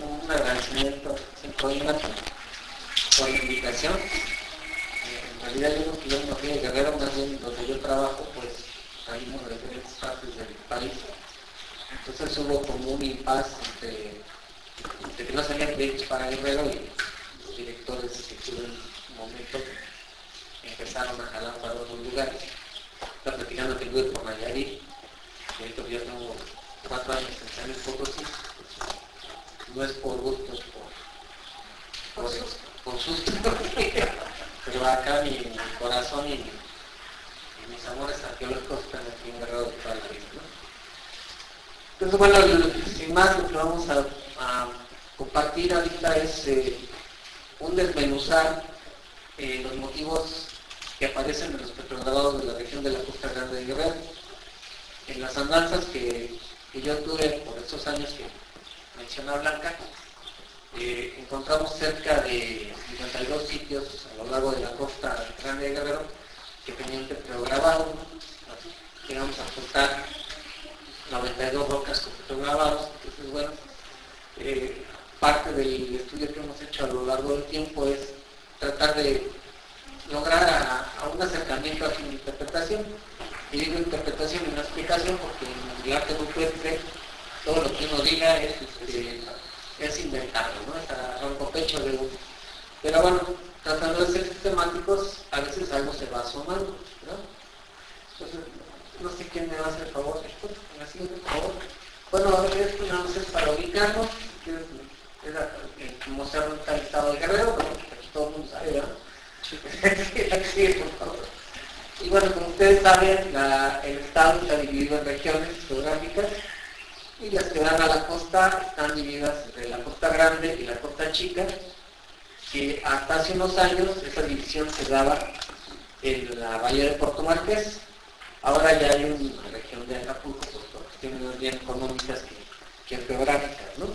un agradecimiento sin problema por la invitación. En realidad yo creo que yo no fui de Guerrero, más bien donde yo trabajo, pues salimos de diferentes partes del país. Entonces hubo como un impasse entre que no salían proyectos para Guerrero y los directores que tuvieron un momento que empezaron a jalar para otros lugares. Está platicando que tuve por Nayarit, y ahorita yo tengo 4 años en San Luis Potosí. No es por gusto, es por susto. Pero acá mi corazón y mis amores arqueológicos están aquí en Guerrero de toda la vida, ¿no? Entonces, bueno, sin más, lo que vamos a compartir ahorita es un desmenuzar los motivos que aparecen en los petroglifos de la región de la Costa Grande de Guerrero. En las andanzas que yo tuve por esos años que menciona Blanca, encontramos cerca de 52 sitios a lo largo de la Costa Grande de Guerrero que tenían petrograbado. Llegamos a aportar 92 rocas con petrograbados. Entonces, bueno, parte del estudio que hemos hecho a lo largo del tiempo es tratar de lograr a un acercamiento a su interpretación. Y digo interpretación y no explicación porque en el arte rupestre todo lo que uno diga es inventado, ¿no? Es a rompopecho de uno. Pero bueno, tratando de ser sistemáticos, a veces algo se va asomando, ¿no? Entonces, no sé quién me va a hacer el favor de esto. ¿Me hace el favor? Bueno, esto nada más es para ubicarnos. Como se ha el estado de Guerrero, pero aquí todo el mundo sabe, ¿no? Sí, por favor. Y bueno, como ustedes saben, el estado está dividido en regiones geográficas y las que dan a la costa están divididas entre la Costa Grande y la Costa Chica, que hasta hace unos años esa división se daba en la bahía de Puerto Marqués. Ahora ya hay una región de Acapulco por cuestiones bien económicas que geográficas, ¿no?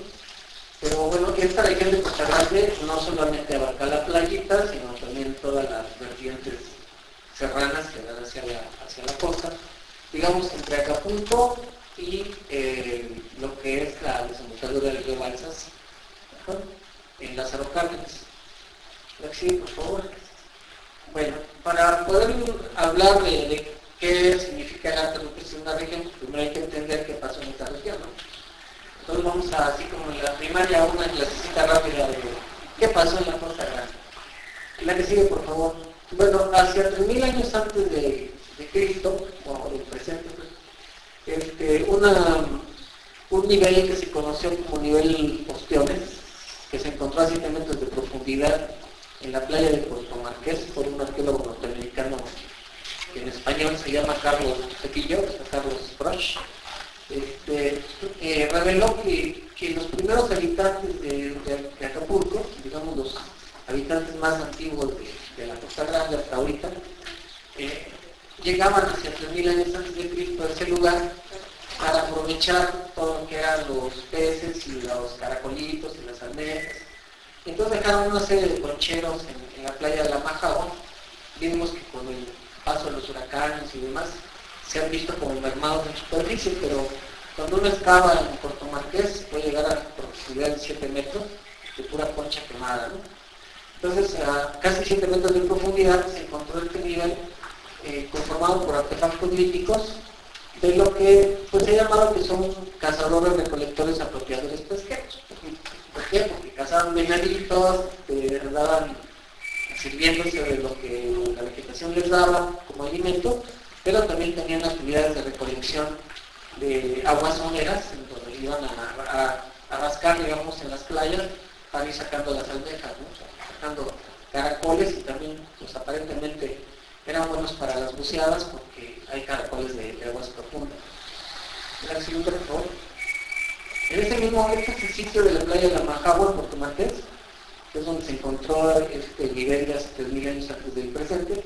Pero bueno, esta región de Costa Grande no solamente abarca la playita, sino también todas las vertientes serranas que dan hacia la costa, digamos entre Acapulco y lo que es la desembocadura del río Balsas, ¿no? En Lázaro Cárdenas. Sí, por favor. Bueno, para poder hablar de qué significa el arte rupestre en una región, pues primero hay que entender qué pasó en esta región, ¿no? Entonces vamos a, así como en la primaria, una clasecita rápida de qué pasó en la Costa Grande. Y la que sigue, por favor. Bueno, hacia 3000 años antes de Cristo, o del presente, un nivel que se conoció como nivel Ostiones, que se encontró a 7 metros de profundidad en la playa de Puerto Marqués por un arqueólogo norteamericano que en español se llama Carlos Cepillo, Carlos Frosch, reveló que los primeros habitantes de Acapulco, digamos los habitantes más antiguos de la Costa Grande hasta ahorita, llegaban hacia 3000 años antes de Cristo a ese lugar para aprovechar todo lo que eran los peces y los caracolitos y las almejas. Entonces dejaron una serie de concheros en la playa de la Majagua. Vimos que con el paso de los huracanes y demás se han visto como mermados en superficie, pero cuando uno excava en Puerto Marqués puede llegar a profundidad de 7 metros de pura concha quemada, ¿no? Entonces, a casi 7 metros de profundidad se encontró este nivel conformado por artefactos líticos de lo que pues, se ha llamado que son cazadores recolectores apropiadores pesqueros. ¿Por qué? Porque cazaban venaditos, andaban sirviéndose de lo que la vegetación les daba como alimento, pero también tenían actividades de recolección de aguas someras, en donde iban a rascar, digamos, en las playas para ir sacando las almejas, ¿no? Sacando caracoles y también, pues aparentemente eran buenos para las buceadas porque hay caracoles de aguas profundas. La siguiente, por favor. En ese mismo, este es el sitio de la playa de la Majagua, en Puerto Marqués, que es donde se encontró este nivel de hace 3000 años antes del presente.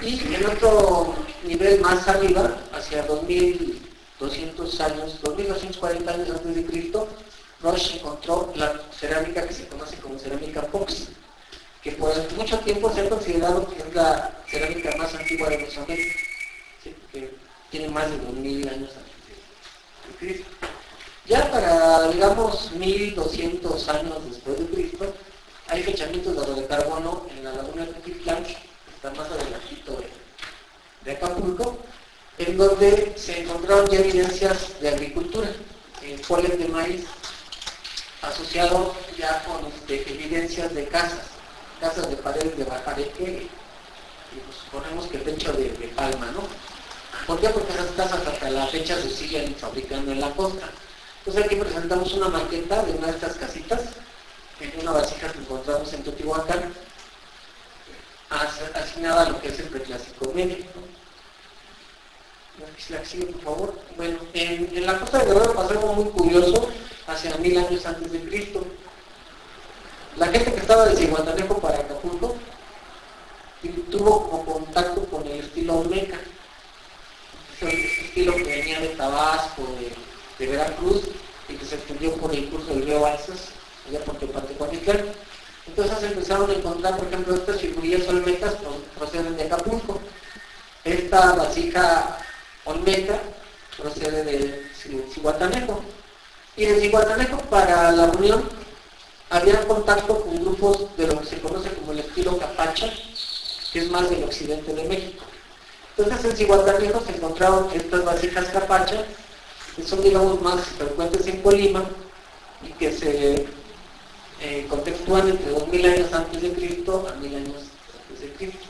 Y en otro nivel más arriba, hacia 2200 años, 2240 años antes de Cristo, Roche encontró la cerámica que se conoce como cerámica Fox, que por mucho tiempo se ha considerado que es la cerámica más antigua de Mesoamérica, ¿sí? Que tiene más de 2000 años antes de Cristo. Ya para, digamos, 1200 años después de Cristo, hay fechamientos de radiocarbono en la laguna de Titlán, que está más adelantito de Acapulco, en donde se encontraron ya evidencias de agricultura, polen de maíz, asociado ya con evidencias de casas de paredes de bajareque, y pues suponemos que techo de palma, ¿no? ¿Por qué? Porque esas casas hasta la fecha se siguen fabricando en la costa. Entonces aquí presentamos una maqueta de una de estas casitas, en una vasija que encontramos en Teotihuacán, asignada a lo que es el preclásico medio, ¿no? La que sigue, por favor. Bueno, en la costa de Guerrero pasó algo muy curioso hacia 1000 años antes de Cristo. La gente que estaba de Zihuatanejo para Acapulco tuvo como contacto con el estilo olmeca. Ese estilo que venía de Tabasco, de Veracruz, y que se extendió por el curso del río Balsas, allá por Teotihuacán. Entonces empezaron a encontrar, por ejemplo, estas figurillas olmecas proceden de Acapulco. Esta vasija olmeca procede de Zihuatanejo. Y de Zihuatanejo para la Unión había contacto con grupos de lo que se conoce como el estilo capacha, que es más del occidente de México. Entonces en Zihuatanejo se encontraron estas vasijas capacha, que son, digamos, más frecuentes en Colima y que se contextúan entre 2000 años antes de Cristo a 1000 años antes de Cristo.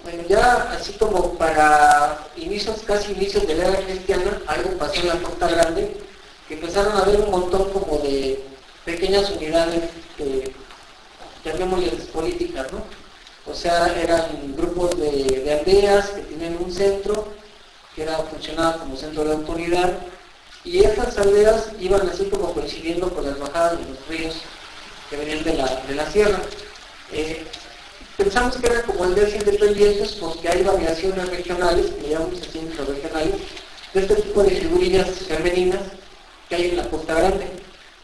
Bueno, ya así como para casi inicios de la era cristiana, algo pasó en la Costa Grande, que empezaron a haber un montón como de pequeñas unidades que llamémosles políticas, ¿no? O sea, eran grupos de aldeas que tienen un centro, que funcionaba como centro de autoridad, y estas aldeas iban así como coincidiendo con las bajadas de los ríos que venían de la sierra. Pensamos que eran como aldeas independientes porque hay variaciones regionales, que llamamos así regionales, de este tipo de figurillas femeninas que hay en la Costa Grande.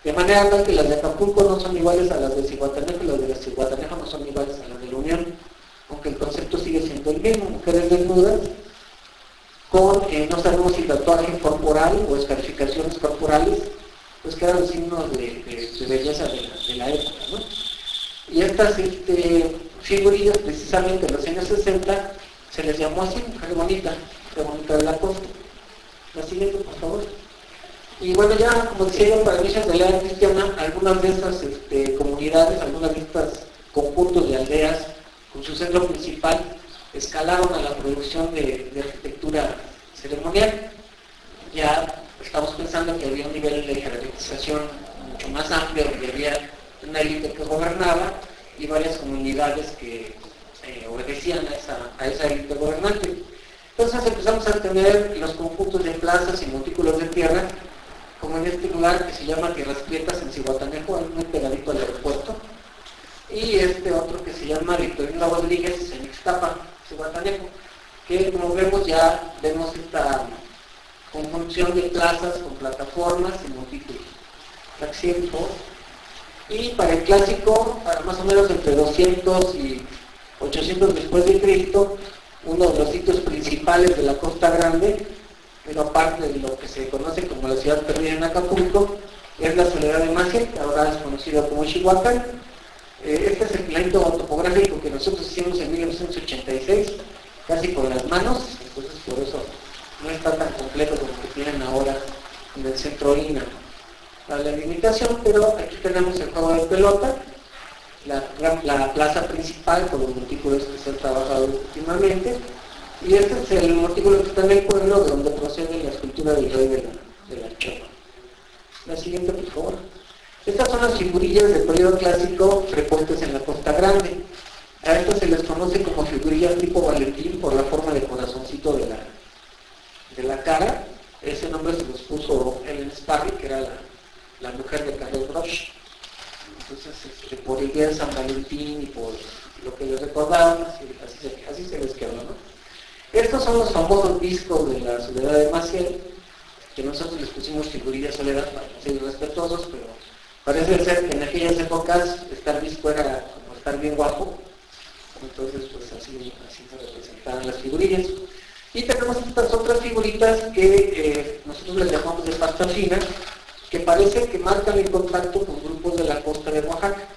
De manera tal que las de Acapulco no son iguales a las de Zihuatanejo y las de Zihuatanejo no son iguales a las de la Unión, aunque el concepto sigue siendo el mismo, mujeres desnudas, con, no sabemos si tatuaje corporal o escarificaciones corporales, pues que eran signos de belleza de la época, ¿no? Y estas figurillas, precisamente en los años 60, se les llamó así, mujer bonita de la costa. La siguiente, por favor. Y bueno, ya como decía yo, para inicios de la era cristiana, algunas de estas comunidades, algunas de estos conjuntos de aldeas, con su centro principal, escalaron a la producción de arquitectura ceremonial. Ya estamos pensando que había un nivel de jerarquización mucho más amplio, donde había una élite que gobernaba y varias comunidades que obedecían a esa élite gobernante. Entonces empezamos a tener los conjuntos de plazas y montículos de tierra, como en este lugar que se llama Tierras Prietas en Zihuatanejo, muy pegadito al aeropuerto, y este otro que se llama Victorino Rodríguez en Ixtapa, Zihuatanejo, que como vemos ya vemos esta conjunción de plazas con plataformas y montículos. Y para el clásico, para más o menos entre 200 y 800 después de Cristo, uno de los sitios principales de la Costa Grande, pero aparte de lo que se conoce como la ciudad perdida en Acapulco, es la Soledad de Maciel, que ahora es conocido como Chihuahua. Este es el planito topográfico que nosotros hicimos en 1986, casi con las manos, entonces por eso no está tan completo como que tienen ahora en el centro INA la limitación, pero aquí tenemos el juego de pelota, la plaza principal con los montículos que se han trabajado últimamente, y este es el montículo que está en el pueblo de donde procede la escultura del rey de la Choma. La siguiente, por favor. Estas son las figurillas del periodo clásico frecuentes en la Costa Grande. A estas se les conoce como figurillas tipo Valentín por la forma de corazoncito de la cara. Ese nombre se los puso Ellen Sparry, que era la mujer de Carlos Broch. Entonces, por el día de San Valentín y por lo que les recordaban, así se les quedó, ¿no? Estos son los famosos discos de la Soledad de Maciel, que nosotros les pusimos figurillas Soledad para ser respetuosos, pero parece ser que en aquellas épocas estar disco era como estar bien guapo, entonces pues así se representaban las figurillas. Y tenemos estas otras figuritas que nosotros les llamamos de pasta fina, que parece que marcan el contacto con grupos de la costa de Oaxaca.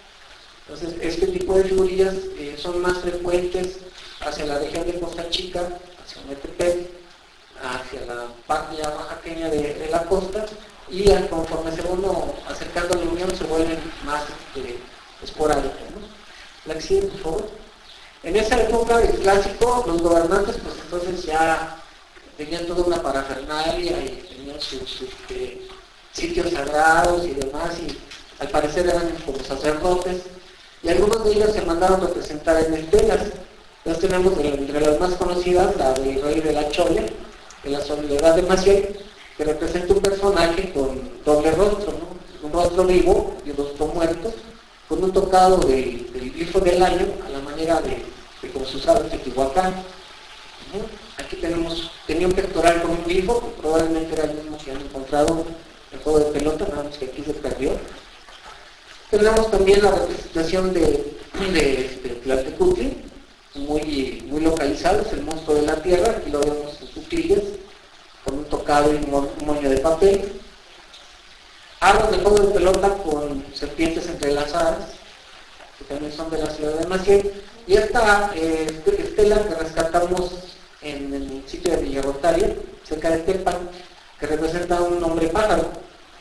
Entonces, este tipo de figurillas son más frecuentes hacia la región de Costa Chica, hacia Metepec, hacia la parte ya oaxaqueña de la costa, y conforme se va uno acercando a la Unión se vuelven más esporádicas, ¿no? La que sigue, por favor. En esa época del clásico, los gobernantes pues entonces ya tenían toda una parafernalia y tenían sus sitios sagrados y demás, y al parecer eran como sacerdotes, y algunos de ellos se mandaron representar en estelas. Entonces tenemos entre las más conocidas la del rey de la Chole, de la Soledad de Maciel, que representa un personaje con doble rostro, ¿no? Un rostro vivo y un rostro muerto, con un tocado del glifo del año a la manera de como se usaba en Teotihuacán. Aquí tenía un pectoral con un glifo, que probablemente era el mismo que han encontrado en el juego de pelota, nada más que aquí se perdió. Tenemos también la representación de Tlaltecutli, muy localizado, es el monstruo de la tierra, aquí lo vemos en sutillas, con un tocado y un moño de papel. Armas de juego de pelota con serpientes entrelazadas, que también son de la ciudad de Maciel, y esta estela que rescatamos en el sitio de Villarrotaria, cerca de Tepan, que representa a un hombre pájaro.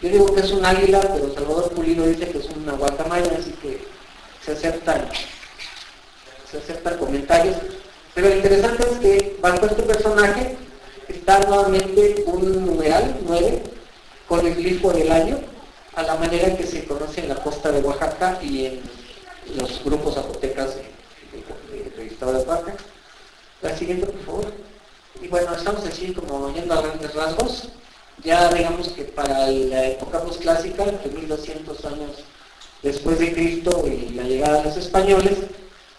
Yo digo que es un águila, pero Salvador Pulido dice que es una guacamaya, así que se aceptan comentarios. Pero lo interesante es que bajo este personaje está nuevamente un numeral 9 con el glifo del año, a la manera que se conoce en la costa de Oaxaca y en los grupos zapotecas del estado de Oaxaca. La siguiente, por favor. Y bueno, estamos así como yendo a grandes rasgos. Ya digamos que para la época posclásica, entre 1200 años después de Cristo y la llegada de los españoles,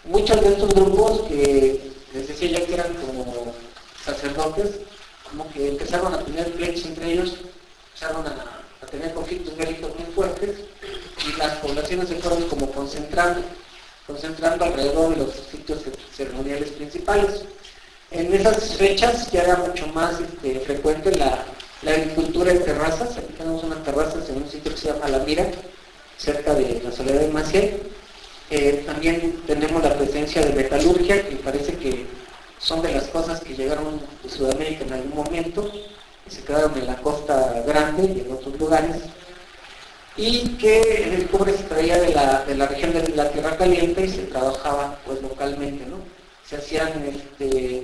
muchos de estos grupos que les decía yo que eran como sacerdotes, como que empezaron a tener pleitos entre ellos, empezaron a tener conflictos bélicos muy fuertes, y las poblaciones se fueron como concentrando alrededor de los sitios ceremoniales principales. En esas fechas ya era mucho más frecuente la agricultura en terrazas. Aquí tenemos unas terrazas en un sitio que se llama La Mira, cerca de la Soledad de Maciel. También tenemos la presencia de metalurgia, que parece que son de las cosas que llegaron de Sudamérica en algún momento, y se quedaron en la Costa Grande y en otros lugares, y que el cobre se traía de la región de la Tierra Caliente y se trabajaba pues localmente, ¿no? Se hacían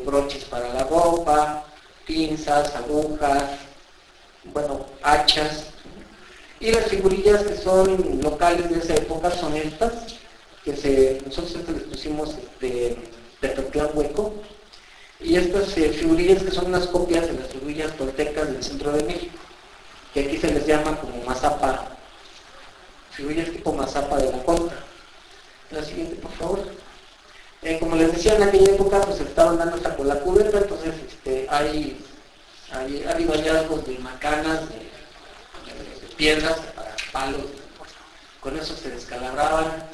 broches para la ropa, pinzas, agujas, bueno, hachas, y las figurillas que son locales de esa época son estas, que nosotros les pusimos de Teclán Hueco, y estas figurillas que son unas copias de las figurillas toltecas del centro de México, que aquí se les llama como mazapa, figurillas tipo mazapa de la costa. La siguiente, por favor. Como les decía, en aquella época pues estaban dando hasta con la cubeta, entonces hay habido hallazgos de macanas, de piedras para palos, con eso se descalabraban.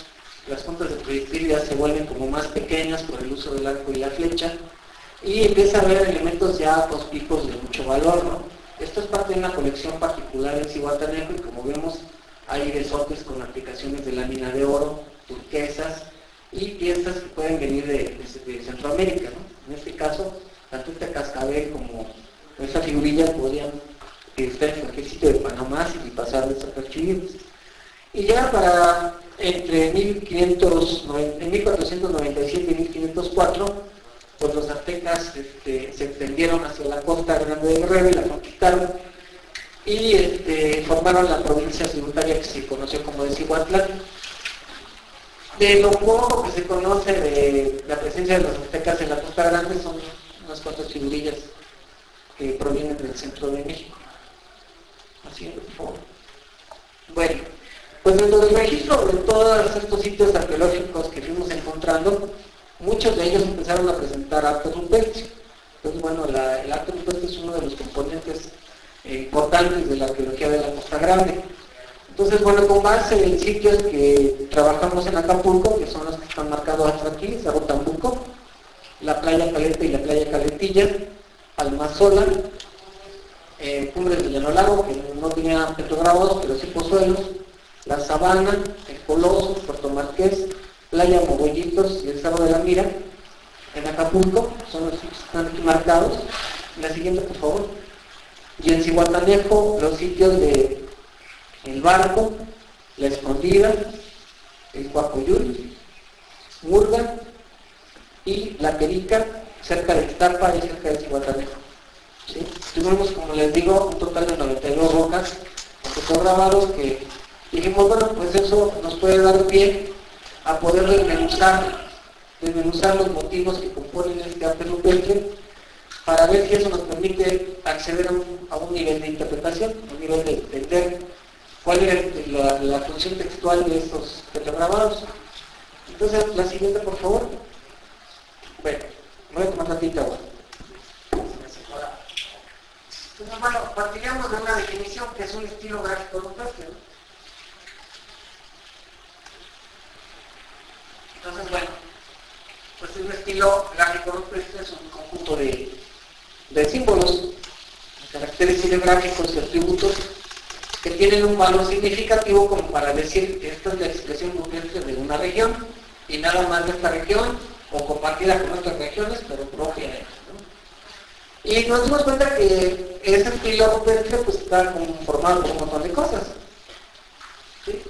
Las puntas de proyectil ya se vuelven como más pequeñas por el uso del arco y la flecha, y empieza a haber elementos ya pospicos de mucho valor, ¿no? Esto es parte de una colección particular en Zihuatanejo, y como vemos hay besotes con aplicaciones de lámina de oro, turquesas y piezas que pueden venir de Centroamérica, ¿no? En este caso, tanto este cascabel como esta figurilla podrían estar en cualquier sitio de Panamá y pasar desapercibidos. Y ya para entre 1497 y 1504, pues los aztecas se extendieron hacia la costa grande de Guerrero y la conquistaron, y formaron la provincia tributaria que se conoció como de Cihuatlán. De lo poco que se conoce de la presencia de los aztecas en la costa grande son unas cuantas figurillas que provienen del centro de México. Así, por favor. Bueno, pues dentro del registro de todos estos sitios arqueológicos que fuimos encontrando, muchos de ellos empezaron a presentar arte rupestre. Entonces, bueno, el arte rupestre es uno de los componentes importantes de la arqueología de la Costa Grande. Entonces, bueno, con base en sitios que trabajamos en Acapulco, que son los que están marcados hasta aquí, Cerro Tambuco, la playa Caleta y la playa Caletilla, Almazola, Cumbres de Llanolago, que no tenía petrograbados, pero sí pozuelos, La Sabana, El Coloso, Puerto Marqués, Playa Mogollitos y el Cerro de la Mira, en Acapulco, son los sitios que están aquí marcados. La siguiente, por favor. Y en Zihuatanejo, los sitios de El Barco, La Escondida, El Coacoyul, Murga y La Perica, cerca de Ixtapa y cerca de Zihuatanejo. ¿Sí? Tuvimos, como les digo, un total de 92 rocas fotograbados que dijimos, bueno, pues eso nos puede dar pie a poder desmenuzar los motivos que componen este arte rupestre para ver si eso nos permite acceder a un nivel de interpretación, un nivel de entender cuál es la función textual de estos petrograbados. Entonces, la siguiente, por favor. Bueno, me voy a tomar tantita agua. Entonces, bueno, partiríamos de una definición que es un estilo gráfico rupestre, ¿no? Entonces, bueno, pues un estilo gráfico rupestre es un conjunto de símbolos, caracteres ideográficos y atributos que tienen un valor significativo como para decir que esta es la expresión rupestre de una región y nada más de esta región o compartida con otras regiones, pero propia de ella, ¿no? Y nos dimos cuenta que ese estilo rupestre pues está conformado por un montón de cosas, ¿sí?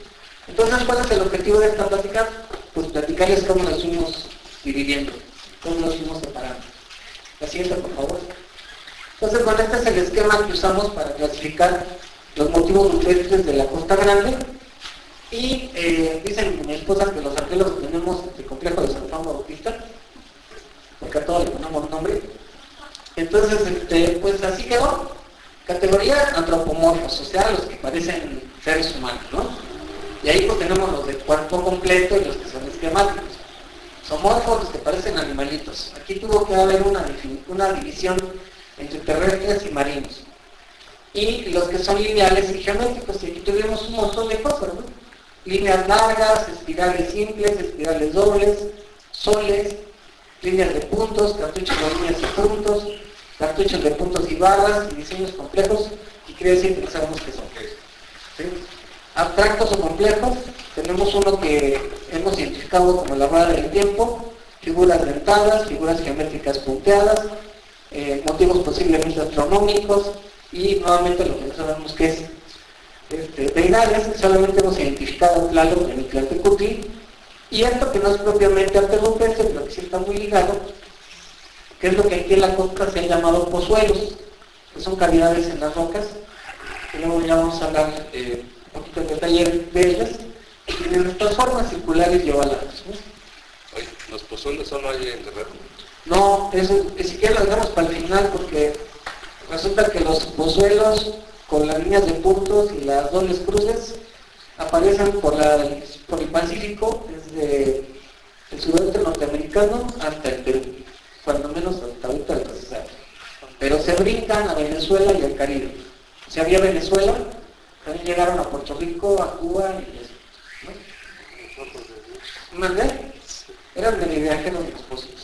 Entonces, ¿cuál es el objetivo de esta plática? Pues platicarles cómo nos fuimos dividiendo, cómo nos fuimos separando. La siguiente, por favor. Entonces, bueno, este es el esquema que usamos para clasificar los motivos rupestres de la Costa Grande. Y dicen mi esposa que los arqueólogos tenemos el complejo de San Juan Bautista, porque a todos le ponemos nombre. Entonces, pues así quedó. Categoría antropomorfos, o sea, los que parecen seres humanos, ¿no? Y ahí pues tenemos los de cuerpo completo y los que son esquemáticos. Zoomorfos, los que parecen animalitos. Aquí tuvo que haber una división entre terrestres y marinos. Y los que son lineales y geométricos, y aquí tuvimos un montón de cosas, ¿no? Líneas largas, espirales simples, espirales dobles, soles, líneas de puntos, cartuchos de líneas y puntos, cartuchos de puntos y barras, y diseños complejos, y quiere decir que no sabemos qué son. ¿Sí? Abstractos o complejos, tenemos uno que hemos identificado como la rueda del tiempo, figuras dentadas, figuras geométricas punteadas, motivos posiblemente astronómicos, y nuevamente lo que no sabemos que es deidades, solamente hemos identificado Tlaloc y Tlaltecutli, y esto que no es propiamente arte rupestre, pero que sí está muy ligado, que es lo que aquí en la costa se han llamado pozuelos, que son cavidades en las rocas, que luego ya vamos a hablar un poquito en detalle de ellas, y tienen estas formas circulares y ovaladas, ¿no? Oye, ¿los pozuelos solo hay en Guerrero? No, eso ni siquiera lo dejamos para el final porque resulta que los pozuelos con las líneas de puntos y las dobles cruces aparecen por el Pacífico, desde el sudoeste norteamericano hasta el Perú, cuando menos hasta ahorita lo que se sabe. Pero se brincan a Venezuela y al Caribe. Si había Venezuela, también llegaron a Puerto Rico, a Cuba y eso, ¿no? ¿Mandé? Eran de mi viaje los dispositivos.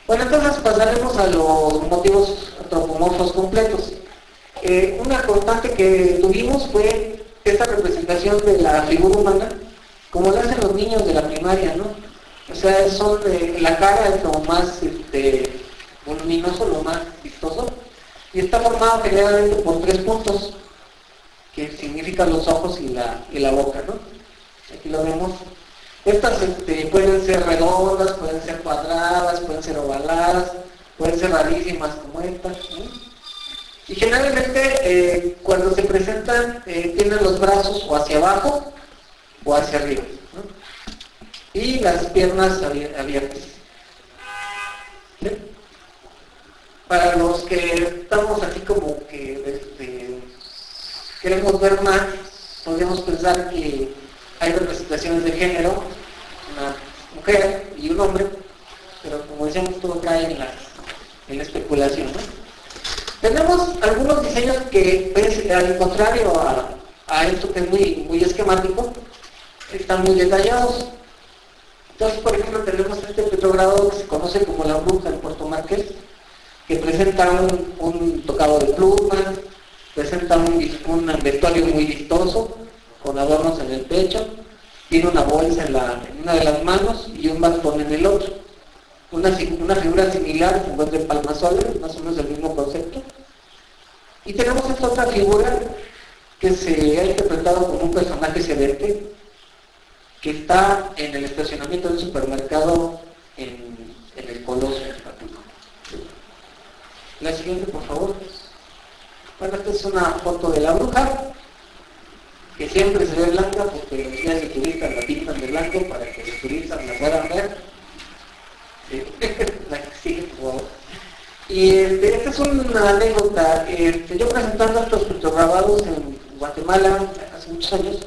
Bueno, entonces pasaremos a los motivos antropomorfos completos. Una constante que tuvimos fue esta representación de la figura humana, como la hacen los niños de la primaria, ¿no? O sea, la cara es lo más voluminoso, lo más vistoso, y está formado generalmente por 3 puntos, que significan los ojos y la boca, ¿no? Aquí lo vemos. Estas pueden ser redondas, pueden ser cuadradas, pueden ser ovaladas, pueden ser rarísimas como estas, ¿no? Y generalmente cuando se presentan tienen los brazos o hacia abajo o hacia arriba, ¿no? Y las piernas abiertas. ¿Sí? Para los que estamos así como que queremos ver más, podríamos pensar que hay representaciones de género, una mujer y un hombre, pero como decíamos, todo cae en la especulación, ¿no? Tenemos algunos diseños que, al contrario a esto que es muy, muy esquemático, están muy detallados. Entonces, por ejemplo, tenemos este petrogrado que se conoce como la bruja de Puerto Marqués, que presenta un tocado de plumas, presenta un vestuario muy vistoso, con adornos en el pecho, tiene una bolsa en una de las manos y un bastón en el otro. Una figura similar se encuentra en Palmasola, más o menos el mismo concepto. Y tenemos esta otra figura que se ha interpretado como un personaje sedente, que está en el estacionamiento del supermercado en el Coloso. La siguiente, por favor. Bueno, esta es una foto de la bruja, que siempre se ve blanca porque los guías de turistas la pintan de blanco para que los turistas la puedan ver. La que sigue, por favor. Y esta es una anécdota. Yo presentando estos fotograbados en Guatemala hace muchos años,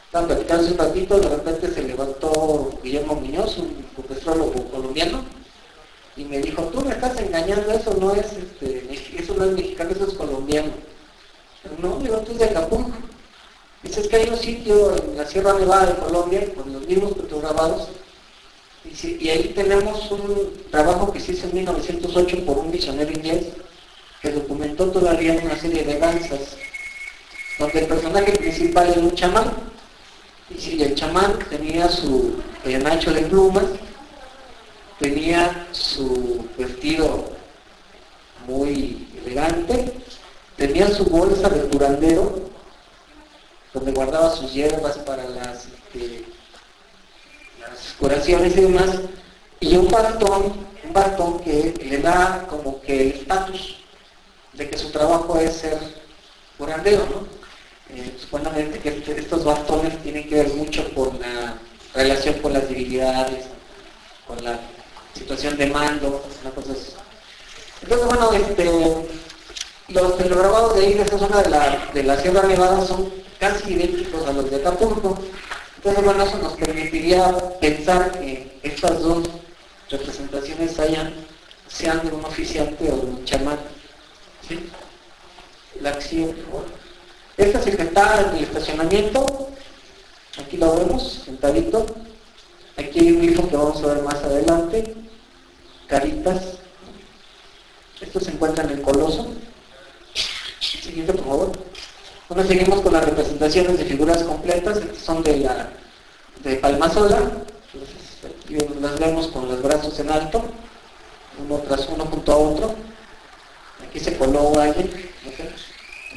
estaba platicando un ratito, de repente se levantó Guillermo Muñoz, un copestrólogo colombiano, y me dijo, tú me estás engañando, eso no es mexicano, eso es colombiano. Pero no, digo, tú es de Acapulco. Dice, es que hay un sitio en la Sierra Nevada de Colombia, con los mismos petrograbados, y ahí tenemos un trabajo que se hizo en 1908 por un misionero inglés, que documentó todavía una serie de danzas, donde el personaje principal era un chamán, y si el chamán tenía su penacho de plumas, tenía su vestido muy elegante, tenía su bolsa de curandero, donde guardaba sus hierbas para las curaciones y demás, y un bastón que le da como que el estatus de que su trabajo es ser curandero, ¿no? Supuestamente que estos bastones tienen que ver mucho con la relación con las divinidades, con la situación de mando, una cosa así. Entonces, bueno, los telegrabados de ahí de esa zona de la Sierra Nevada son casi idénticos a los de Acapulco. Entonces, bueno, eso nos permitiría pensar que estas dos representaciones sean de un oficiante o de un chamán. ¿Sí? La acción, por favor. Esta se está en el estacionamiento, aquí lo vemos, sentadito. Aquí hay un grifo que vamos a ver más adelante, caritas. Esto se encuentra en el Coloso. Siguiente, por favor. Bueno, seguimos con las representaciones de figuras completas. Estas son de Palmasola. Entonces, las vemos con los brazos en alto, uno tras uno junto a otro. Aquí se coló alguien, no sé,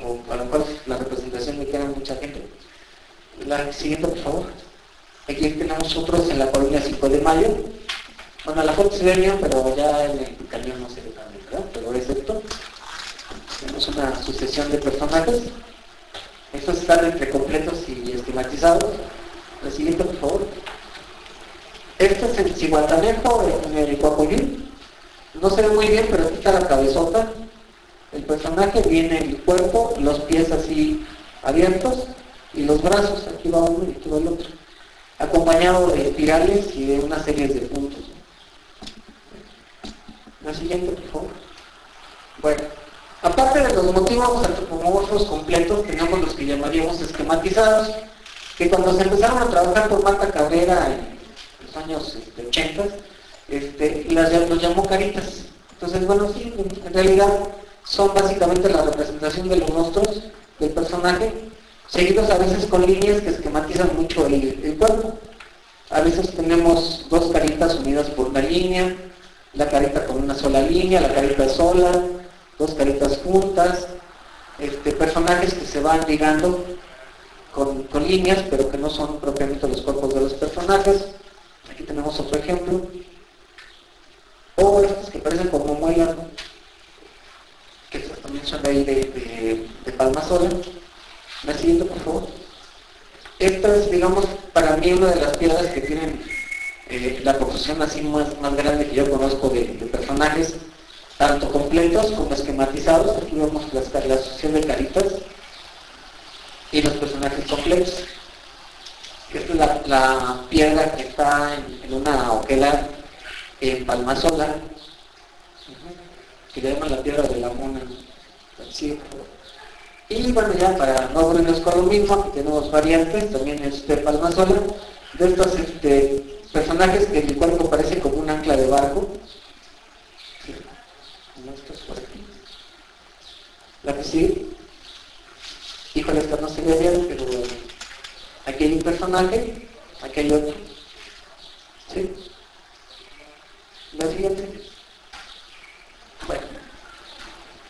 o a lo mejor la representación me queda mucha gente. La siguiente, por favor. Aquí tenemos otros en la colonia 5 de Mayo. Bueno, la foto se ve bien, pero ya en el cañón no se ve tan bien, ¿verdad? Pero es esto. Tenemos una sucesión de personajes. Estos están entre completos y esquematizados. La siguiente, por favor. Este es el Cihuatanejo en el Coacoyún. No se ve muy bien, pero aquí está la cabezota. El personaje viene el cuerpo, los pies así abiertos y los brazos, aquí va uno y aquí va el otro, acompañado de espirales y de una serie de puntos. La siguiente, por favor. Bueno, aparte de los motivos antropomorfos completos, tenemos los que llamaríamos esquematizados, que cuando se empezaron a trabajar por Marta Cabrera en los años 80, los llamó caritas. Entonces, bueno, sí, en realidad son básicamente la representación de los rostros del personaje, seguidos a veces con líneas que esquematizan mucho el cuerpo. A veces tenemos dos caritas unidas por una línea, la carita con una sola línea, la carita sola, dos caritas juntas, personajes que se van ligando con líneas, pero que no son propiamente los cuerpos de los personajes. Aquí tenemos otro ejemplo. O estos que parecen como muelas, ¿no? Que estos también son de ahí de Palmasola. La siguiente, por favor. Esta es, digamos, para mí una de las piedras que tienen la proporción así más grande que yo conozco de personajes, tanto completos como esquematizados. Aquí vemos la asociación de caritas y los personajes completos. Esta es la piedra que está en una oquedad en Palmasola, que le llaman la piedra de la mona. Sí. Y bueno, ya para no aburrirnos con lo mismo, aquí tenemos variantes, también de Palmasola, de estos personajes que el cuerpo parece como un ancla de barco. La que sigue. Híjole, esta no se ve bien, pero aquí hay un personaje, aquí hay otro. ¿Sí? La siguiente. Bueno.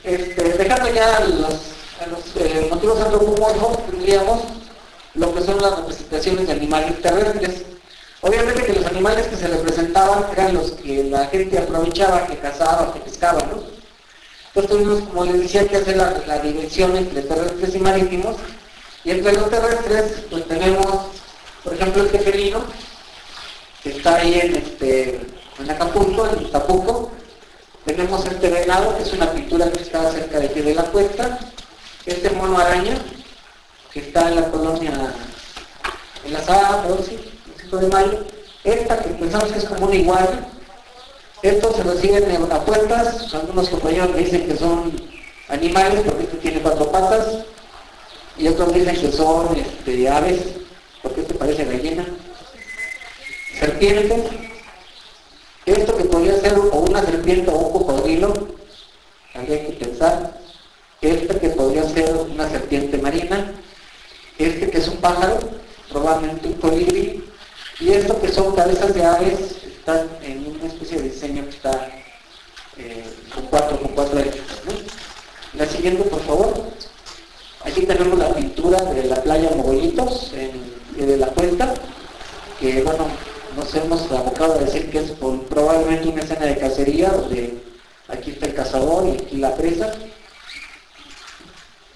Dejando ya los motivos antropomorfos, tendríamos lo que son las representaciones de animales terrestres. Obviamente que los animales que se representaban eran los que la gente aprovechaba, que cazaba, que pescaba, ¿no? Entonces tuvimos, como les decía, que hacer la división entre terrestres y marítimos. Y entre los terrestres, pues tenemos, por ejemplo, este felino, que está ahí en Acapulco, en Tapuco. Tenemos este venado, que es una pintura que está cerca de aquí de la cuesta. Este mono araña, que está en la colonia, en la Sahara, pero sí, el 5 de mayo. Esta, que pensamos que es como una iguana. Estos se reciben en apuestas. Algunos compañeros me dicen que son animales, porque este tiene 4 patas. Y otros dicen que son aves, porque este parece gallina. Serpientes. Esto que podría ser o una serpiente o un cocodrilo, habría que pensar. Este que podría ser una serpiente marina. Este que es un pájaro, probablemente un colibrí. Y esto que son cabezas de aves, están en una especie de diseño que está con cuatro hélices, ¿no? La siguiente, por favor. Aquí tenemos la pintura de la playa Mogolitos, de la cuesta, que bueno, nos hemos abocado a decir que es probablemente una escena de cacería, donde aquí está el cazador y aquí la presa.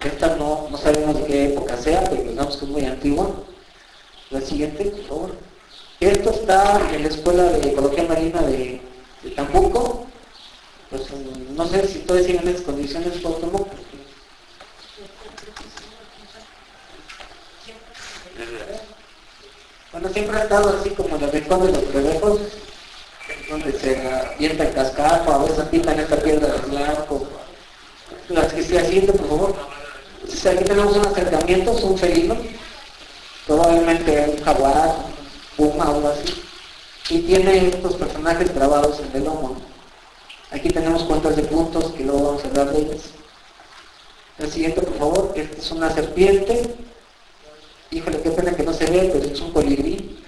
Esta no sabemos de qué época sea, pero pensamos que es muy antigua. La siguiente, por favor. Esto está en la Escuela de Ecología Marina de Tampuco. Pues no sé si todavía siguen en esas condiciones, Cuauhtémoc. Bueno, siempre ha estado así como en el rincón de los Trebejos, donde se avienta el cascajo, a veces pican esta piedra del blanco. Las que se asienten, por favor. Entonces, aquí tenemos un acercamiento, es un felino, probablemente un jaguar, puma o algo así, y tiene estos personajes grabados en el lomo. Aquí tenemos cuentas de puntos, que luego vamos a hablar de ellas. El siguiente, por favor. Esta es una serpiente. Híjole, qué pena que no se ve, pero es un colibrí.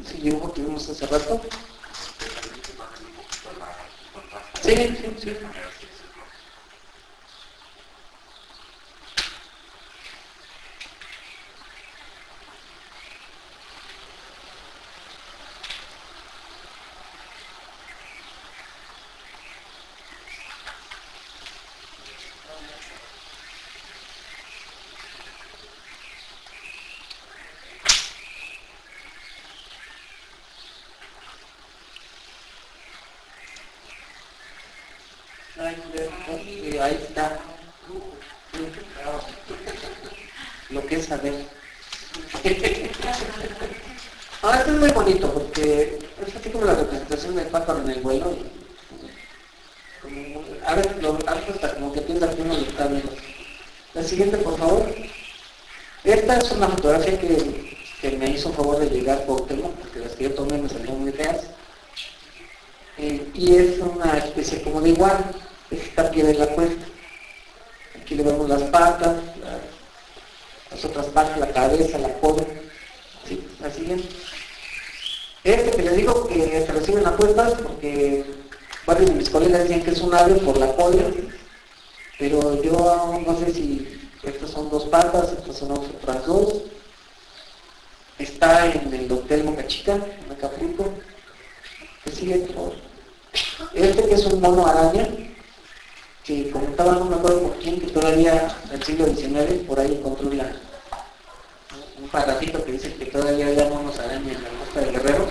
Ese dibujo que vimos hace rato. Sí. Ahí está lo que es saber. Ahora esto es muy bonito porque es así como la representación del pájaro en el vuelo. A ver, hasta como que piensa que uno lo está viendo. La siguiente, por favor. Esta es una fotografía que me hizo favor de llegar Cuauhtémoc, porque las que yo tomé me salieron muy feas. Y es una especie como de igual. Está a pie de la cuesta. Aquí le vemos las patas, las otras partes, la cabeza, la cola. Sí, la siguiente. Este que les digo que se reciben apuestas porque varios de mis colegas decían que es un ave por la cola, pero yo no sé si estas son 2 patas, estas son otras 2. Está en el Hotel Boca Chica, en Acapulco. ¿Qué sigue, por favor? Este que es un mono araña, que comentaban, no me acuerdo por quién, que todavía en el siglo XIX por ahí encontró un parrafito que dice que todavía había monos araña en la costa de Guerrero,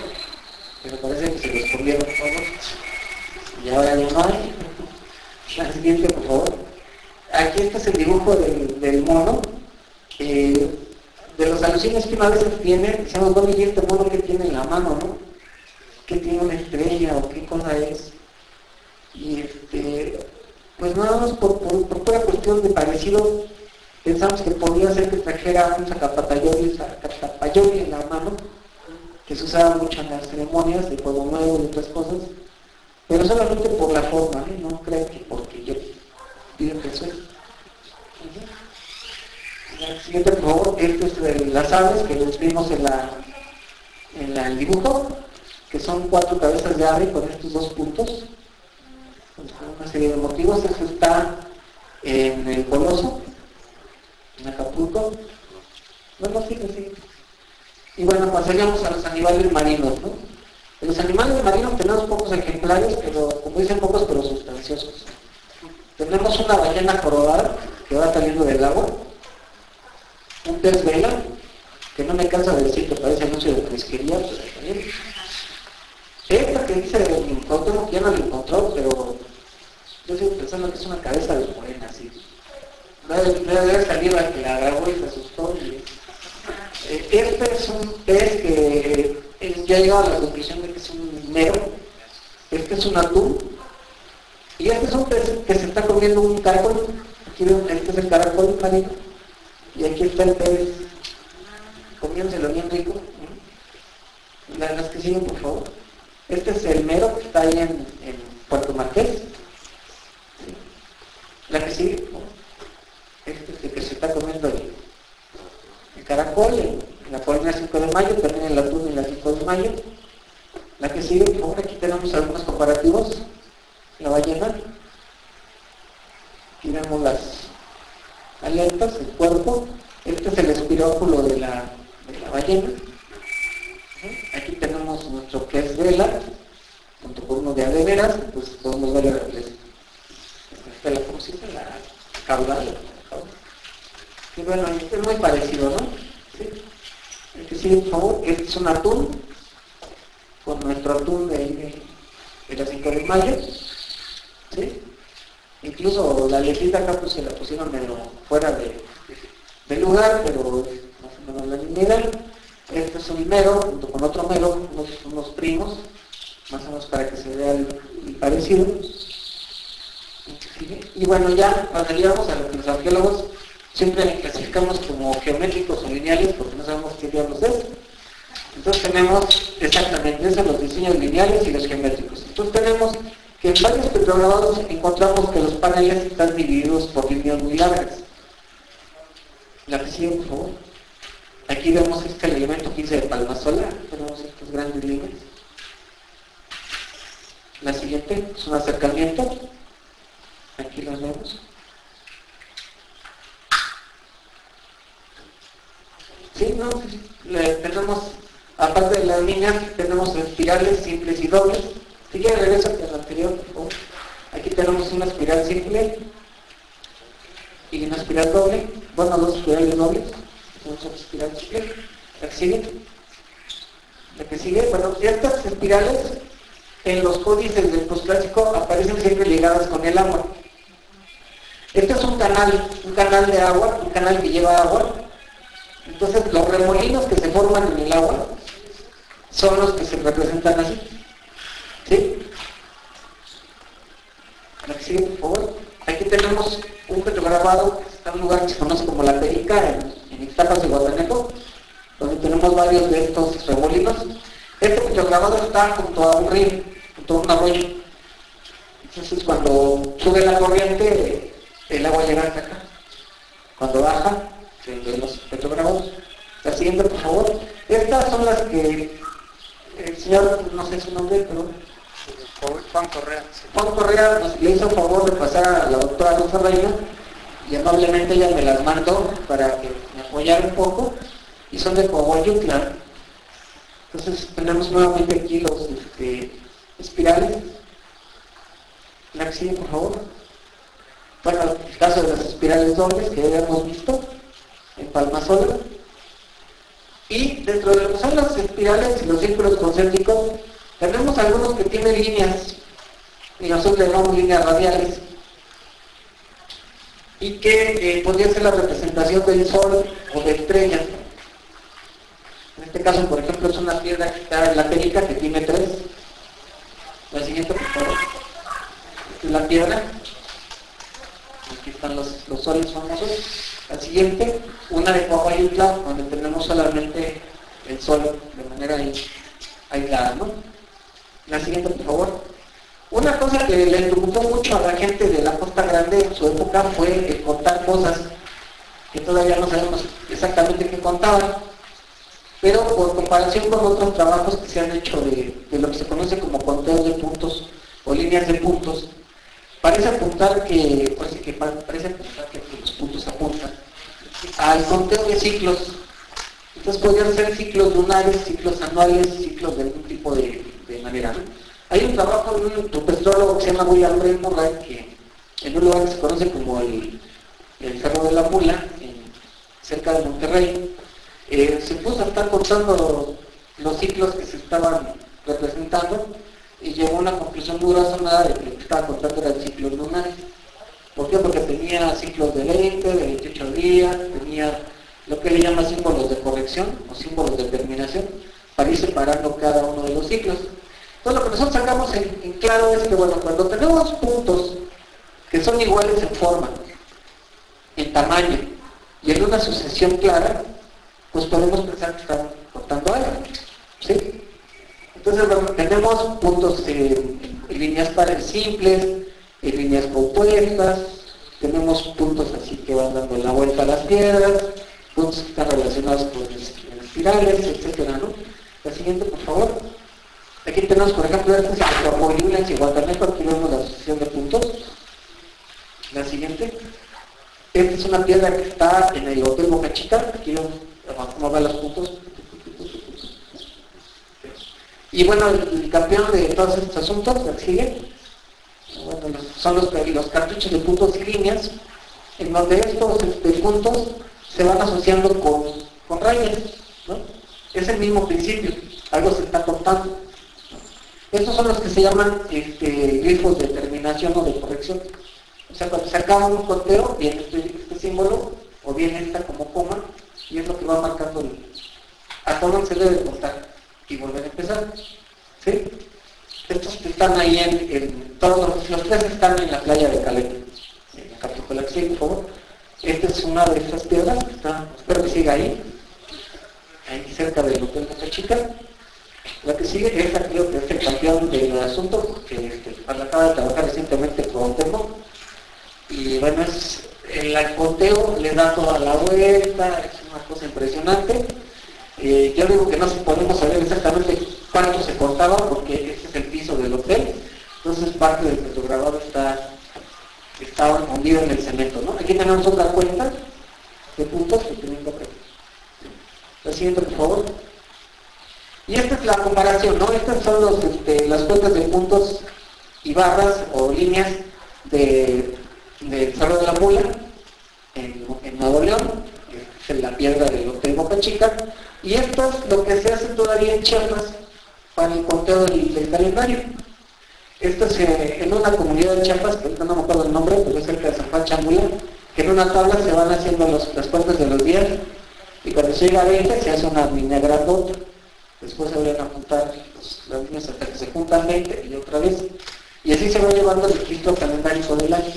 pero parece que se los comieron todos y ahora ya no hay. La siguiente, por favor. Aquí este es el dibujo del mono. De los alucines que una vez tiene, decíamos, bueno, ¿y este mono que tiene en la mano, no? ¿Qué tiene una estrella o qué cosa es? Y pues nada más por pura cuestión de parecido, pensamos que podría ser que trajera un sacapayoli en la mano, que se usaba mucho en las ceremonias de Pueblo Nuevo y otras cosas, pero solamente por la forma, ¿eh? No creo que porque yo pido que eso es. Siguiente, por favor. Este es de las aves que vimos en el dibujo, que son 4 cabezas de ave con estos 2 puntos, con una serie de motivos. Esto está en el Coloso, en Acapulco. Bueno, sí. Y bueno, pasaríamos a los animales marinos, ¿no? De los animales marinos tenemos pocos ejemplares, pero como dicen, pocos pero sustanciosos. Tenemos una ballena jorobada que va saliendo del agua, un pez vela, que no me cansa de decir que parece anuncio de pesquería, pero también. Esta que dice el Cuauhtémoc, que ya no lo encontró, pero yo sigo pensando que es una cabeza de morena, así. Debe salir la que la grabó y se asustó. Este es un pez que ya he llegado a la conclusión de que es un mero. Este es un atún. Y este es un pez que se está comiendo un caracol. Aquí ven, este es el caracol marino. Y aquí está el pez comiéndoselo bien rico. Las que siguen, por favor. Este es el mero que está ahí en Puerto Marqués. La que sigue. Este es el que se está comiendo el caracol en la colonia 5 de Mayo, también el atún en la 5 de Mayo. La que sigue, por favor, aquí tenemos algunos comparativos. La ballena. Aquí vemos las aletas, el cuerpo. Este es el espiróculo de la ballena. Aquí tenemos nuestro pez vela, junto con uno de adeveras, pues podemos ver la caudal. Y bueno, este es muy parecido, ¿no? ¿Sí? El que sigue, por favor, este es un atún, con nuestro atún de la 5 de Mayo. ¿Sí? Incluso la letrita acá pues se la pusieron medio fuera de lugar, pero más o menos la misma. Este es un mero, junto con otro mero, unos primos, más o menos para que se vea el parecido. Y bueno, ya pasaríamos a lo que los arqueólogos siempre clasificamos como geométricos o lineales, porque no sabemos qué diablos es. Entonces tenemos exactamente eso, los diseños lineales y los geométricos. Entonces tenemos que en varios petrograbados encontramos que los paneles están divididos por líneas muy largas. La que sigue, por favor. Aquí vemos este elemento 15 de palmasola, tenemos estas grandes líneas. La siguiente es un acercamiento. Aquí los vemos. Sí, no, tenemos, aparte de las líneas, tenemos espirales simples y dobles. Si quieres regreso a la anterior, por favor. Aquí tenemos una espiral simple y una espiral doble. Bueno, 2 espirales dobles. Tenemos otra espiral simple. La que sigue. La que sigue. Bueno, estas espirales en los códices del posclásico aparecen siempre ligadas con el agua. Este es un canal de agua, un canal que lleva agua. Entonces los remolinos que se forman en el agua son los que se representan así. ¿Sí? La que sigue, por favor. Aquí tenemos un petrograbado que está en un lugar que se conoce como La Perica, en Ixtapas de Guatanejo, donde tenemos varios de estos remolinos. Este petrograbado está junto a un río, junto a un arroyo. Entonces cuando sube la corriente, el agua llega hasta acá. Cuando baja, se ven los petrograbados. La siguiente, por favor. Estas son las que el señor, no sé su nombre, pero Juan Correa. Juan Correa le hizo el favor de pasar a la doctora Rosa Reina y amablemente ella me las mandó para que me apoyara un poco, y son de Coahuayutla. Entonces tenemos nuevamente aquí los espirales. La que sigue, por favor. Bueno, el caso de las espirales dobles que ya habíamos visto en Palmasola. Y dentro de lo que son las espirales y los círculos concéntricos, tenemos algunos que tienen líneas, y nosotros le llamamos líneas radiales, y que podría ser la representación del Sol o de estrellas. En este caso, por ejemplo, es una piedra que está en La Perica, que tiene 3. La siguiente, por favor. Esta es la piedra. Aquí están los soles famosos. La siguiente, una de Coahuayutla, donde tenemos solamente el Sol de manera aislada, ¿no? La siguiente, por favor. Una cosa que le preocupó mucho a la gente de la Costa Grande en su época fue contar cosas. que todavía no sabemos exactamente qué contaban, pero por comparación con otros trabajos que se han hecho de lo que se conoce como conteos de puntos o líneas de puntos, parece apuntar que los puntos apuntan al conteo de ciclos. Entonces podrían ser ciclos lunares, ciclos anuales, ciclos de algún tipo de manera, ¿no? Hay un trabajo de un tupestrólogo que se llama William Bray Murray, que en un lugar que se conoce como el Cerro de la Mula, cerca de Monterrey, se puso a estar contando los ciclos que se estaban representando y llegó a una conclusión muy razonada de que lo que estaba contando eran ciclos lunares. ¿Por qué? Porque tenía ciclos de 20, de 28 días, tenía lo que le llama símbolos de corrección o símbolos de terminación para ir separando cada uno de los ciclos. Entonces lo que nosotros sacamos en claro es que, bueno, cuando tenemos puntos que son iguales en forma, en tamaño y en una sucesión clara, pues podemos pensar que están contando algo, ¿sí? Entonces, bueno, tenemos puntos en líneas pares simples, en líneas compuestas, tenemos puntos así que van dando la vuelta a las piedras, puntos que están relacionados con espirales, etcétera, ¿no? La siguiente, por favor. Aquí tenemos, por ejemplo, este es el Coahuila y Guatanejo, aquí vemos la asociación de puntos. La siguiente. Esta es una piedra que está en el Hotel Boca Chica, aquí vemos cómo van los puntos. Y bueno, el campeón de todos estos asuntos, el que sigue, bueno, son los cartuchos de puntos y líneas, en donde estos puntos se van asociando con rayas, ¿no? Es el mismo principio, algo se está cortando. Estos son los que se llaman glifos de terminación o de corrección. O sea, cuando se acaba un conteo, viene este símbolo, o bien esta como coma, y es lo que va marcando hasta dónde se debe contar y volver a empezar. ¿Sí? Estos que están ahí todos los tres están en la playa de Caleta, en la capítulo aquí, por favor. Esta es una de estas piedras que está, espero que siga ahí cerca del Hotel Boca Chica. La que sigue, esta creo que es el campeón del asunto, que acaba de trabajar recientemente con Temo. Y bueno, el conteo le da toda la vuelta, es una cosa impresionante. Yo digo que no podemos saber exactamente cuánto se cortaba, porque este es el piso del hotel, entonces parte del petrograbado está hundido en el cemento, ¿no? Aquí tenemos otra cuenta de puntos que tienen que aprender. La siguiente, por favor. Y esta es la comparación, ¿no? Estas son las cuentas de puntos y barras o líneas del Cerro de la Mula en Nuevo León, que es la piedra del Hotel Boca Chica, y esto es lo que se hace todavía en Chiapas para el conteo del calendario. Esto es en una comunidad de Chiapas, que ahorita no me acuerdo el nombre, pero es cerca de San Juan Chamula, que en una tabla se van haciendo las cuentas de los días, y cuando se llega a 20 se hace una línea grandota. Después se van a juntar las líneas hasta que se juntan 20 y otra vez. Y así se va llevando el registro calendárico del año,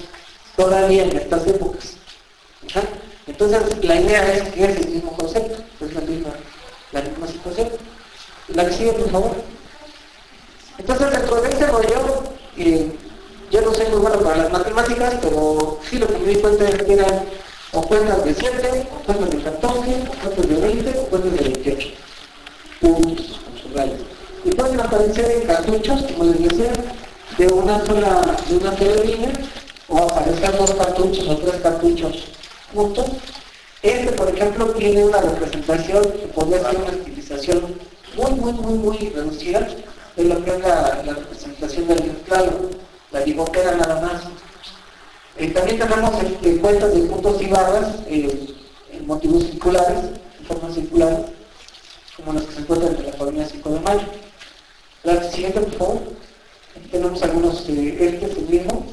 todavía en estas épocas. ¿Ja? Entonces la idea es que es el mismo concepto, es la misma situación. La que sigue, por favor. Entonces dentro de ese rollo, yo no soy muy bueno para las matemáticas, pero sí lo que me di cuenta es que eran o cuentas de 7, o cuentas de 14, o cuentas de 20, o cuentas de 28. Puntos con sus rayas. Y pueden aparecer en cartuchos, como les decía, de una sola línea, o aparecer 2 cartuchos o 3 cartuchos juntos. Por ejemplo, tiene una representación que podría ser una estilización muy reducida de lo que es la representación del claro, la divoquera nada más. También tenemos cuentas de puntos y barras en motivos circulares, en formas circulares, como las que se encuentran en la colonia 5 de Mayo. La siguiente, por favor. Aquí tenemos algunos, este es el mismo,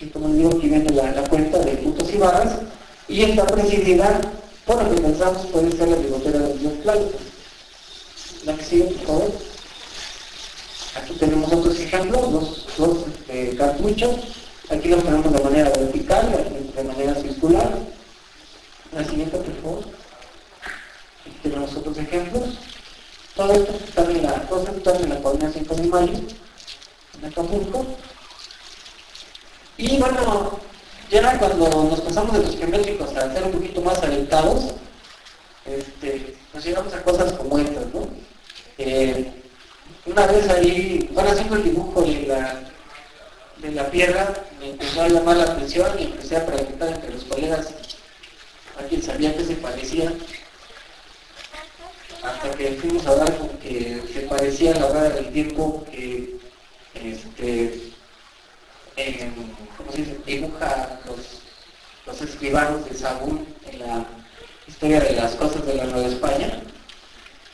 y como les digo, aquí viene la cuenta de puntos y barras, y está presidida por lo que pensamos puede ser la bigotera del Dios claro. La que sigue, por favor. Aquí tenemos otros ejemplos, dos cartuchos. Aquí los tenemos de manera vertical, de manera circular. La siguiente, por favor. Aquí tenemos otros ejemplos. Todos estos están en la colonia 5 de Mayo, en Acapulco. Y bueno, ya cuando nos pasamos de los geométricos a ser un poquito más aventados, nos llegamos a cosas como estas, ¿no? Una vez ahí, bueno, haciendo el dibujo de la piedra, me empezó a llamar la atención y empecé a preguntar entre los colegas a quien sabía que se parecía, hasta que fuimos a dar con que se parecía a la hora del tiempo que ¿cómo se dice? Dibuja los escribanos de Saúl en la historia de las cosas de la Nueva España,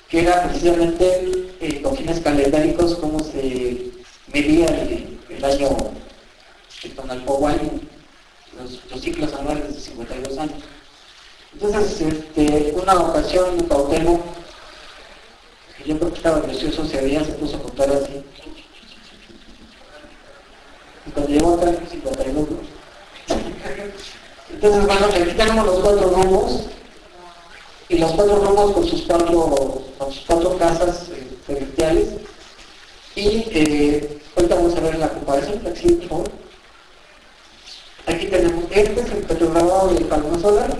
que era precisamente con fines calendáricos cómo se medía el año Tonalpohualli, los ciclos anuales de 52 años. Entonces, una ocasión en Cuauhtémoc, que yo creo que estaba precioso, ese día se puso a contar así. Y cuando llegó acá, 52. Entonces, bueno, aquí tenemos los 4 rumbos, y los 4 rumbos con sus cuatro casas celestiales. Y ahorita vamos a ver la comparación, aquí, por favor. Aquí tenemos, este es el petrograbado del Palma Solar,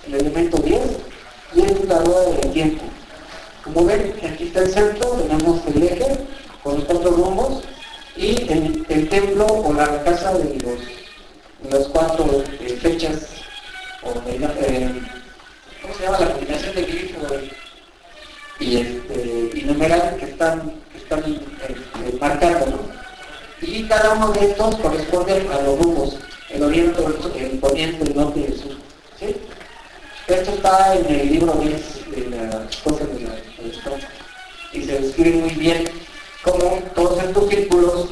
el elemento 10, y es la rueda del tiempo. Como ven, aquí está el centro, tenemos el eje con los 4 rumbos, y el templo o la casa de las 4 fechas, o ¿cómo se llama? La combinación de grifo y numeral que están marcados, ¿no? Y cada uno de estos corresponde a los rumbos, el oriente, el poniente, el norte y el sur. ¿Sí? Esto está en el libro 10 de las cosas de la historia, y se describe muy bien cómo todos estos círculos,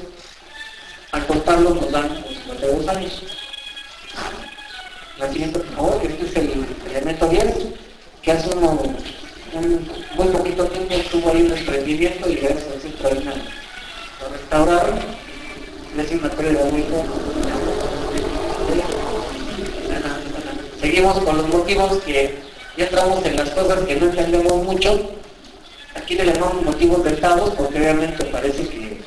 al cortarlos, nos dan 52 años. La siguiente, por favor, este es el elemento 10, que hace un muy poquito tiempo estuvo ahí un desprendimiento y gracias a eso ahí lo restauraron. Es una pérdida muy fuerte. Seguimos con los motivos, que ya entramos en las cosas que no entendemos mucho. Aquí le llamamos motivos dentados porque obviamente parece que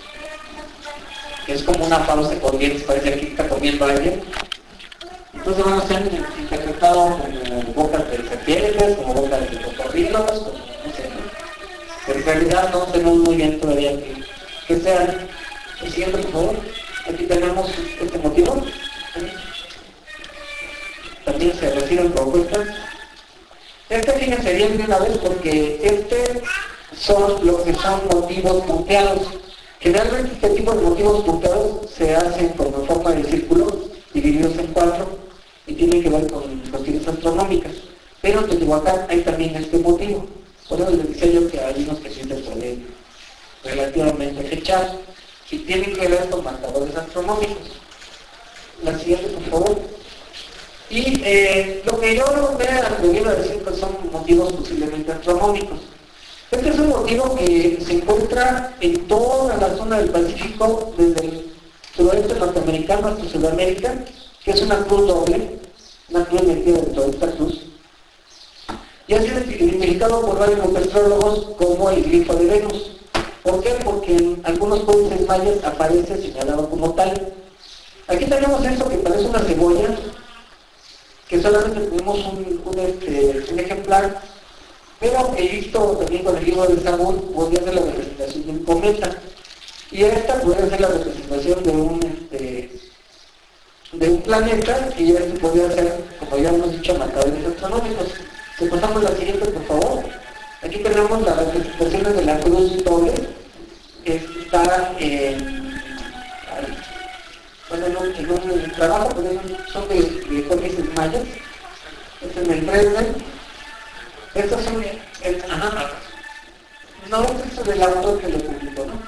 es como una pausa corriente, parece que está comiendo a alguien. Entonces van a ser interpretados como bocas de serpientes, como bocas de cocodrilos, como no sé, ¿no? Pero en realidad no tenemos muy bien todavía que sean. El siguiente, por favor. Aquí tenemos este motivo. También se reciben propuestas. Fíjense bien de una vez porque son lo que son motivos punteados. Generalmente este tipo de motivos punteados se hacen como forma de círculo, divididos en 4, y tienen que ver con cuestiones astronómicas. Pero en Teotihuacán hay también este motivo. Por eso les decía yo que hay unos que sí se pueden relativamente fechar y tienen que ver con marcadores astronómicos. La siguiente, por favor. Y lo que yo me atrevido a decir que son motivos posiblemente astronómicos. Este es un motivo que se encuentra en toda la zona del Pacífico, desde el suroeste norteamericano hasta Sudamérica, que es una cruz doble, una cruz metida dentro de esta cruz, y ha sido identificado por varios astrólogos como el glifo de Venus. ¿Por qué? Porque en algunos códices mayas aparece señalado como tal. Aquí tenemos esto que parece una cebolla, que solamente tenemos un ejemplar, pero he visto también con el libro de Saúl, podría ser la representación de un cometa. Y esta puede ser la representación de un planeta, y esto podría ser, como ya hemos dicho, marcadores astronómicos. Si pasamos a la siguiente, por favor. Aquí tenemos las representaciones de la cruz doble, que está en un trabajo, pero son de cómics mayas. Este es el Dresden. Estos son no es del autor que lo publicó, ¿no?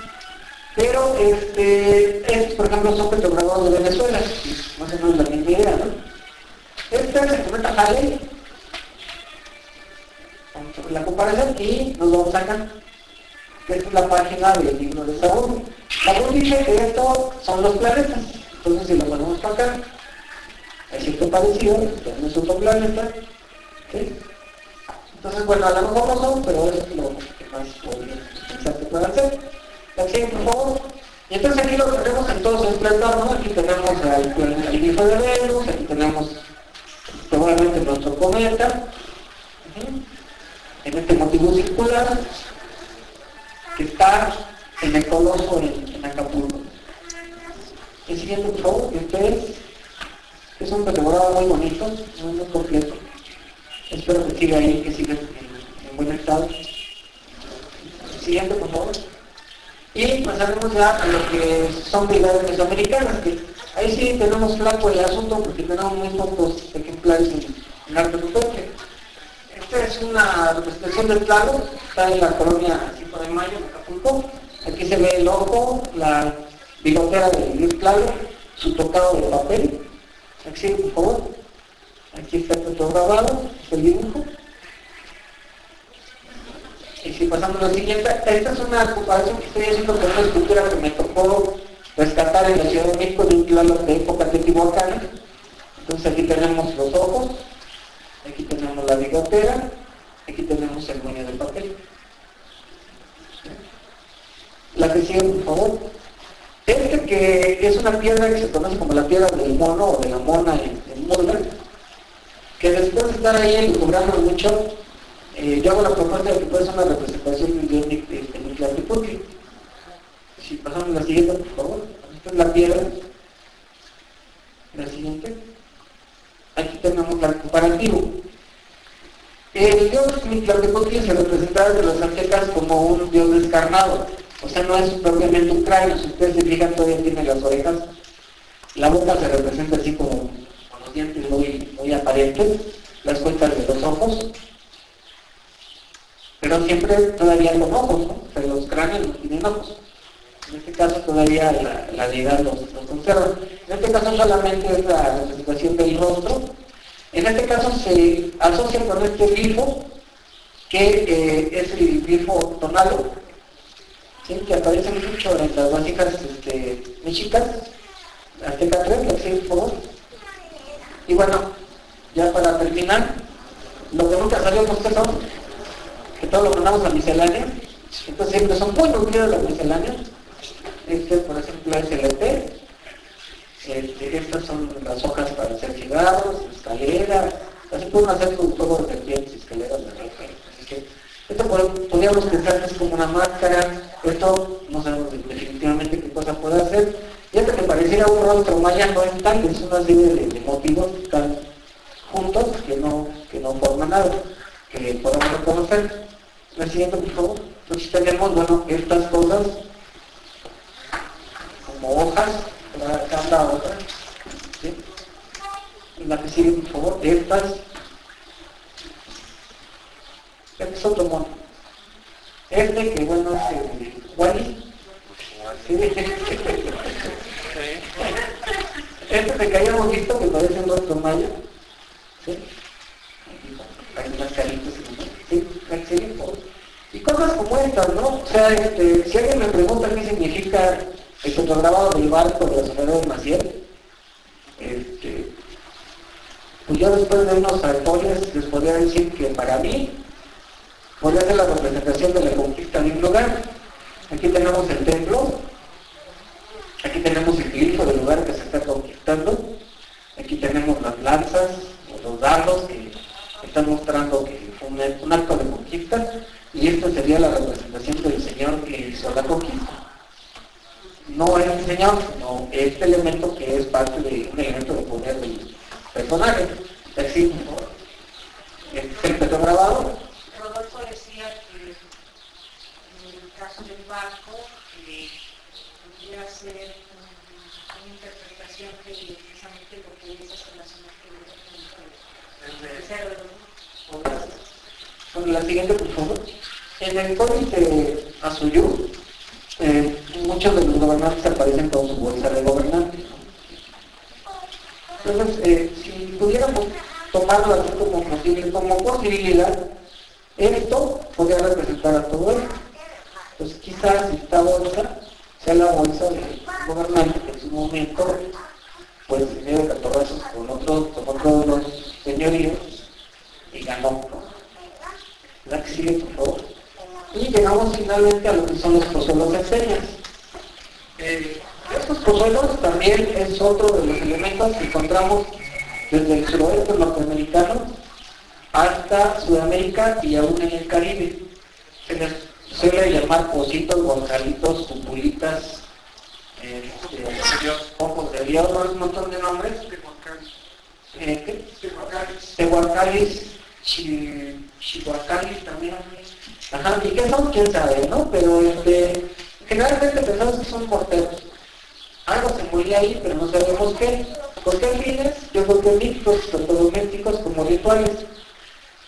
Pero estos, por ejemplo, son petrograbados de Venezuela, más o menos la misma idea, ¿no? Este es el cometa Halley. Vamos a ver la comparación y nos vamos acá. Esta es la página del libro de Saúl. Saúl dice que estos son los planetas. Entonces, si lo ponemos para acá, hay cierto parecido, este no es otro planeta. ¿Sí? Entonces, bueno, a lo mejor no son, pero eso es lo que más podría pensar que puedan hacer. La siguiente, por favor. Y entonces aquí lo tenemos en todo su esplendor, ¿no? Aquí tenemos al hijo de Venus, aquí tenemos probablemente nuestro cometa, en este motivo circular, que está en el Coloso en Acapulco. El siguiente, por favor, este es un decorado muy bonito, muy completo. Espero que siga ahí, que siga en buen estado. El siguiente, por favor. Y pasaremos ya a lo que son deidades mesoamericanas, que ahí sí tenemos flaco el asunto porque tenemos muy pocos ejemplares en arte rupestre. Esta es una representación del Tlaloc, está en la colonia 5 de Mayo, en Acapulco. Aquí se ve el ojo, la bigotera del Tlaloc, su tocado de papel. Aquí, por favor. Aquí está el fotograbado, el dibujo. Y si pasamos a la siguiente, esta es una comparación que estoy haciendo con una escultura que me tocó rescatar en la Ciudad de México de un Tlaloc de época teotihuacana. Entonces aquí tenemos los ojos, aquí tenemos la bigotera, aquí tenemos el moño de papel. La que sigue, por favor. Este que es una piedra que se conoce como la piedra del mono o de la mona en Murla, que después de estar ahí elucubrando mucho, yo hago la propuesta de que puede ser una representación de Mictlantecutli. Si pasamos a la siguiente, por favor. Esta es la piedra. La siguiente. Aquí tenemos el comparativo. El dios Mictlantecutli se representaba de los aztecas como un dios descarnado. O sea, no es propiamente un cráneo. Si ustedes se fijan, todavía tiene las orejas. La boca se representa así como con los dientes muy aparentes. Las cuentas de los ojos. Pero siempre todavía con ojos, ¿no? O sea, los cráneos no tienen ojos. En este caso todavía la deidad los conserva. En este caso solamente es la representación del rostro. En este caso se asocia con este glifo, que es el glifo tonalo, ¿sí? Que aparece mucho en las vasijas mexicas, azteca 3, la que por favor. Y bueno, ya para terminar, lo que nunca sabíamos que son, que todo lo mandamos a miscelánea, entonces siempre son muy nutridas las misceláneas. Por ejemplo, es el EP, estas son las hojas para hacer cigarros, escaleras, así pueden hacer un juego de serpientes, escaleras de ropa. Así que esto podríamos pensar que es como una máscara, esto no sabemos definitivamente qué cosa puede hacer. Y hasta que pareciera un rostro maya no es tal, es una serie de motivos que están juntos, que no forman nada, que podemos reconocer. La siguiente, por favor. Entonces tenemos, bueno, estas cosas como hojas, cada otra, ¿sí? La que sigue, por favor, estas. Este es otro mono. Este que, bueno, es Wally. ¿Sí? Este de que hayamos visto que parece un rostro maya. ¿Sí? Hay unas caritas, ¿sí? Y cosas como estas, ¿no? O sea, si alguien me pregunta qué significa el fotograbado del barco de la Soledad de Maciel, pues yo después de unos autores les podría decir que para mí podría ser la representación de la conquista de un lugar. Aquí tenemos el templo, aquí tenemos el glifo del lugar que se está conquistando, aquí tenemos las lanzas o los dardos que están mostrando que fue un acto de conquista, y esta sería la representación del señor que hizo la conquista. No es el señor, sino este elemento que es parte de un elemento de poder del personaje. Así, ¿no? Este es el petrograbado. Rodolfo decía que en el caso del barco pudiera ser una interpretación que precisamente lo que es relacionado con el cerdo. Con la siguiente, por favor. En el códice de Azuyú, muchos de los gobernantes aparecen con su bolsa de gobernantes. Entonces, si pudiéramos tomarlo así como posibilidad, esto podría representar a todo esto. Entonces, quizás esta bolsa sea la bolsa del gobernante que en su momento, pues, se dio de catorrazos con otros dos señoríos y ganó, ¿no? La que sigue, por favor. Y llegamos finalmente a lo que son los procelos de señas. Estos pozuelos también es otro de los elementos que encontramos desde el suroeste norteamericano hasta Sudamérica y aún en el Caribe. Se les suele llamar pocitos, guancalitos, cupulitas, ojos de Dios, un montón de nombres. Tehuacalis, chihuacalis también. Ajá, ¿y qué son? ¿Quién sabe, no? Pero generalmente pensamos que son morteros. Algo se moría ahí, pero no sabemos qué. ¿Por qué fines? Yo creo que míticos, tanto domésticos como rituales.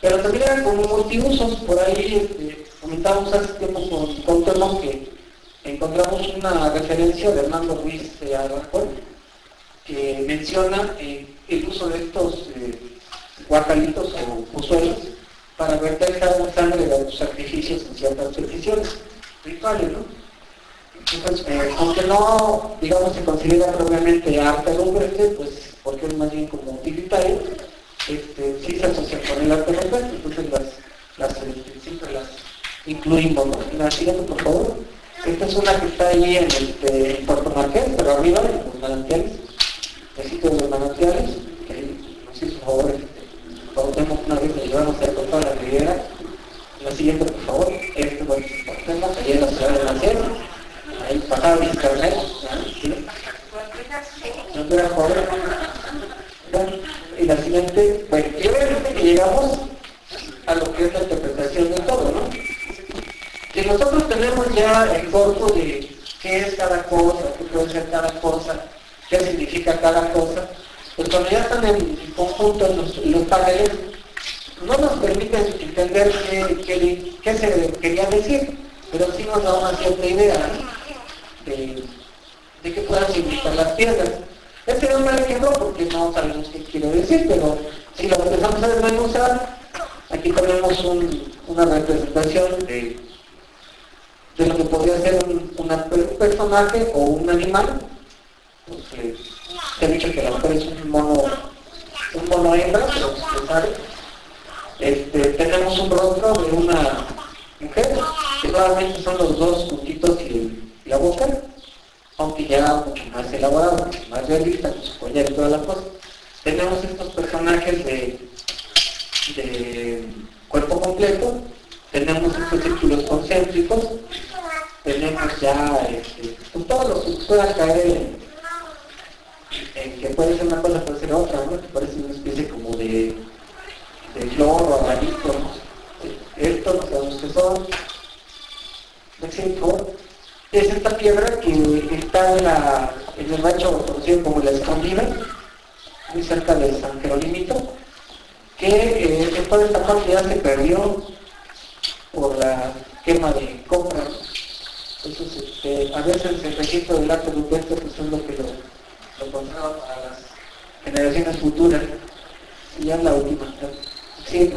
Pero también eran como multiusos. Por ahí comentábamos hace tiempo con Cuauhtémoc que encontramos una referencia de Hernando Ruiz de Alarcón que menciona el uso de estos guacalitos o pozuelos para verter sangre de los sacrificios en ciertas peticiones rituales, ¿no? Entonces, aunque no, digamos, se considera propiamente arte rupestre, pues porque es más bien como utilitario, sí se asocia con el arte rupestre, entonces siempre las incluimos, ¿no? La siguiente, por favor. Esta es una que está ahí en Puerto Marqués, pero arriba, en los manantiales, el sitio de los manantiales, que nos hizo favor, Cuauhtémoc una vez le llevamos a toda la ribera. La siguiente, por favor. Bueno, Cuauhtémoc, allá en la ciudad de la Sierra. Ahí pasaba Vizcarnet, ¿sí? No era joven. Bueno, y la siguiente, bueno, y obviamente que llegamos a lo que es la interpretación de todo, ¿no? Si nosotros tenemos ya el corpo de qué es cada cosa, qué puede ser cada cosa, qué significa cada cosa, pues cuando ya están en conjunto los paneles, no nos permiten entender qué se quería decir, pero sí nos da una cierta idea, ¿no? de qué puedan significar las piedras. Este es un mal ejemplo porque no sabemos qué quiere decir, pero si lo empezamos a desmenuzar, aquí tenemos una representación de lo que podría ser un personaje o un animal. Pues, se ha dicho que el autor es un mono hembra, pero se sabe. Tenemos un rostro de una mujer, que solamente son los dos puntitos y la boca, aunque ya mucho más elaborado, mucho más realista, con su collar y toda la cosa. Tenemos estos personajes de cuerpo completo, tenemos estos círculos concéntricos, tenemos ya pues todos los que puedan caer en que puede ser una cosa, puede ser otra, ¿no? Que parece una especie como de flor o armadito, ¿no? Esto no sabemos qué son. Es esta piedra que está en el rancho conocido como La Escondida, muy cerca de San Jerónimo, que toda esta parte ya se perdió por la quema de copra. Entonces, a veces el registro del arte rupestre pues es lo que lo conserva para las generaciones futuras. Y ya la última. Sí,